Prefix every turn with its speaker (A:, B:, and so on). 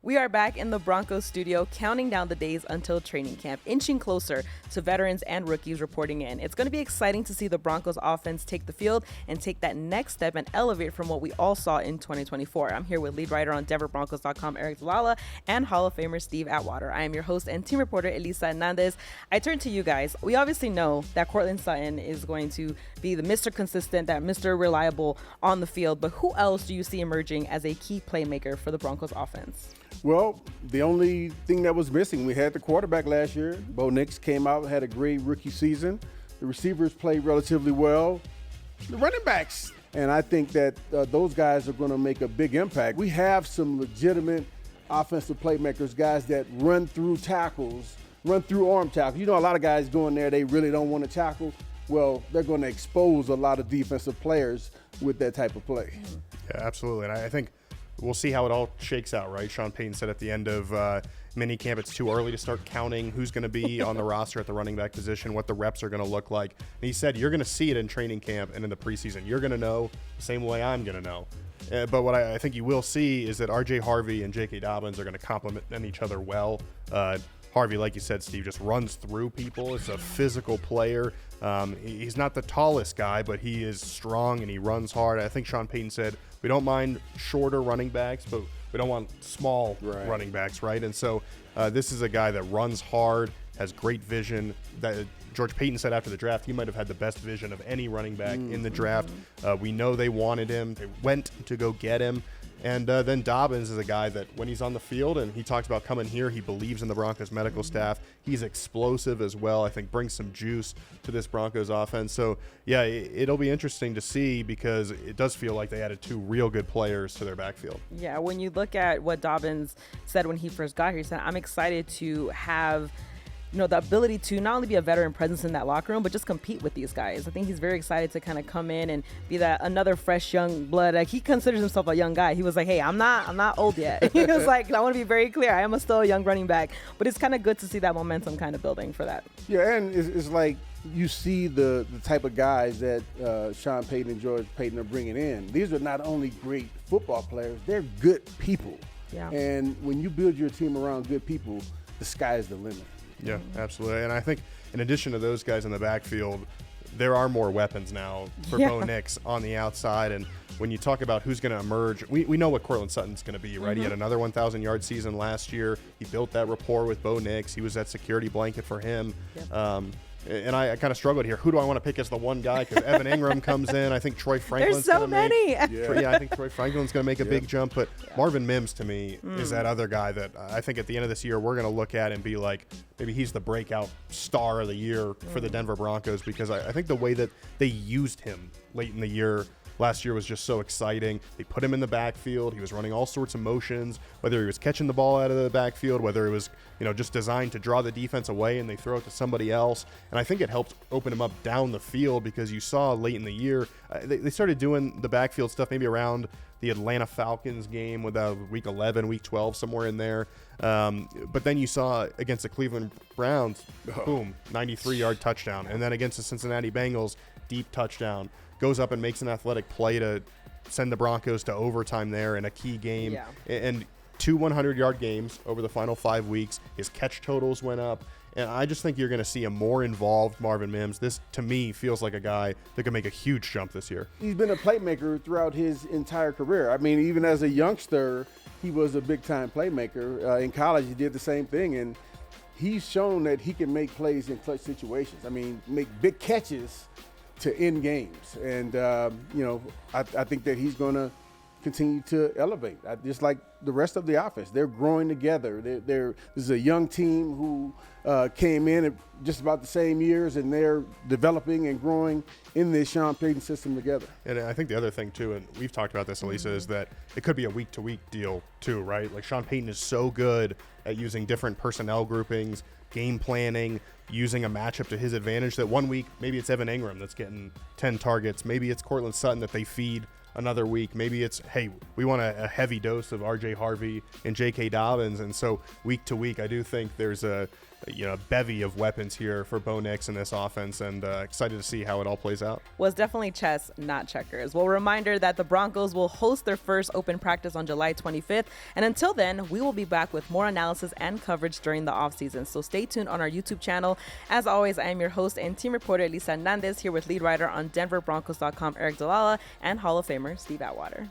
A: We are back in the Broncos studio, counting down the days until training camp, inching closer to veterans and rookies reporting in. It's going to be exciting to see the Broncos offense take the field and take that next step and elevate from what we all saw in 2024. I'm here with lead writer on DenverBroncos.com, Aric DiLalla, and Hall of Famer Steve Atwater. I am your host and team reporter, Elisa Hernandez. I turn to you guys. We obviously know that Courtland Sutton is going to be the Mr. Consistent, that Mr. Reliable on the field, but who else do you see emerging as a key playmaker for the Broncos offense?
B: Well, the only thing that was missing, we had the quarterback last year. Bo Nix came out, had a great rookie season. The receivers played relatively well. The running backs, and I think that those guys are going to make a big impact. We have some legitimate offensive playmakers, guys that run through tackles, run through arm tackles. You know, a lot of guys go in there, they really don't want to tackle. Well, they're going to expose a lot of defensive players with that type of play.
C: Yeah, absolutely. And I think we'll see how it all shakes out, right? Sean Payton said at the end of minicamp it's too early to start counting who's going to be on the roster at the running back position, what the reps are going to look like. And he said you're going to see it in training camp and in the preseason. You're going to know the same way I'm going to know. But what I think you will see is that R.J. Harvey and J.K. Dobbins are going to complement each other well. Harvey, like you said, Steve, just runs through people. It's a physical player. He's not the tallest guy, but he is strong and he runs hard. I think Sean Payton said we don't mind shorter running backs, but we don't want small running backs, right? And so this is a guy that runs hard, has great vision. That George Payton said after the draft he might have had the best vision of any running back in the draft. We know they wanted him. They went to go get him. And then Dobbins is a guy that when he's on the field and he talks about coming here, he believes in the Broncos medical staff. He's explosive as well. I think brings some juice to this Broncos offense. So, yeah, it'll be interesting to see because it does feel like they added two real good players to their backfield.
A: Yeah, when you look at what Dobbins said when he first got here, he said, I'm excited to have the ability to not only be a veteran presence in that locker room, but just compete with these guys. I think he's very excited to kind of come in and be that another fresh young blood. Like, he considers himself a young guy. He was like, hey, I'm not old yet. He was like, I want to be very clear. I am still a young running back. But it's kind of good to see that momentum kind of building for that.
B: Yeah, and it's like you see the type of guys that Sean Payton and George Payton are bringing in. These are not only great football players, they're good people.
A: Yeah.
B: And when you build your team around good people, the sky is the limit.
C: Yeah, absolutely. And I think in addition to those guys in the backfield, there are more weapons now for Bo Nix on the outside. And when you talk about who's going to emerge, we know what Courtland Sutton's going to be, right? He had another 1,000-yard season last year. He built that rapport with Bo Nix. He was that security blanket for him. And I kind of struggled here. Who do I want to pick as the one guy? Because Evan Ingram comes in. I think Troy Franklin's
A: There's so many.
C: I think Troy Franklin's going to make a big jump. But Marvin Mims, to me, is that other guy that I think at the end of this year we're going to look at and be like, maybe he's the breakout star of the year for the Denver Broncos, because I think the way that they used him late in the year last year was just so exciting. They put him in the backfield. He was running all sorts of motions, whether he was catching the ball out of the backfield, whether it was just designed to draw the defense away and they throw it to somebody else. And I think it helped open him up down the field, because you saw late in the year they started doing the backfield stuff maybe around the Atlanta Falcons game with week 11, week 12, somewhere in there. But then you saw against the Cleveland Browns, boom, 93-yard touchdown. And then against the Cincinnati Bengals, deep touchdown. Goes up and makes an athletic play to send the Broncos to overtime there in a key game.
A: Yeah.
C: And 2 100-yard games over the final 5 weeks. His catch totals went up. And I just think you're going to see a more involved Marvin Mims. This, to me, feels like a guy that could make a huge jump this year.
B: He's been a playmaker throughout his entire career. I mean, even as a youngster, he was a big-time playmaker. In college, he did the same thing. And he's shown that he can make plays in clutch situations. I mean, make big catches to end games. And, I think that he's going to continue to elevate, just like the rest of the offense. They're growing together. This is a young team who came in at just about the same years, and they're developing and growing in this Sean Payton system together.
C: And I think the other thing, too, and we've talked about this, Elisa, is that it could be a week-to-week deal, too, right? Like, Sean Payton is so good at using different personnel groupings, game planning, using a matchup to his advantage, that one week maybe it's Evan Ingram that's getting 10 targets. Maybe it's Courtland Sutton that they feed another week. Maybe it's, hey, we want a heavy dose of R.J. Harvey and J.K. Dobbins. And so week to week, I do think there's a bevy of weapons here for Bo Nix in this offense, and excited to see how it all plays out.
A: Was definitely chess, not checkers. Well, reminder that the Broncos will host their first open practice on July 25th. And until then, we will be back with more analysis and coverage during the offseason. So stay tuned on our YouTube channel. As always, I am your host and team reporter, Elisa Hernandez, here with lead writer on DenverBroncos.com, Aric DiLalla, and Hall of Famer, Steve Atwater.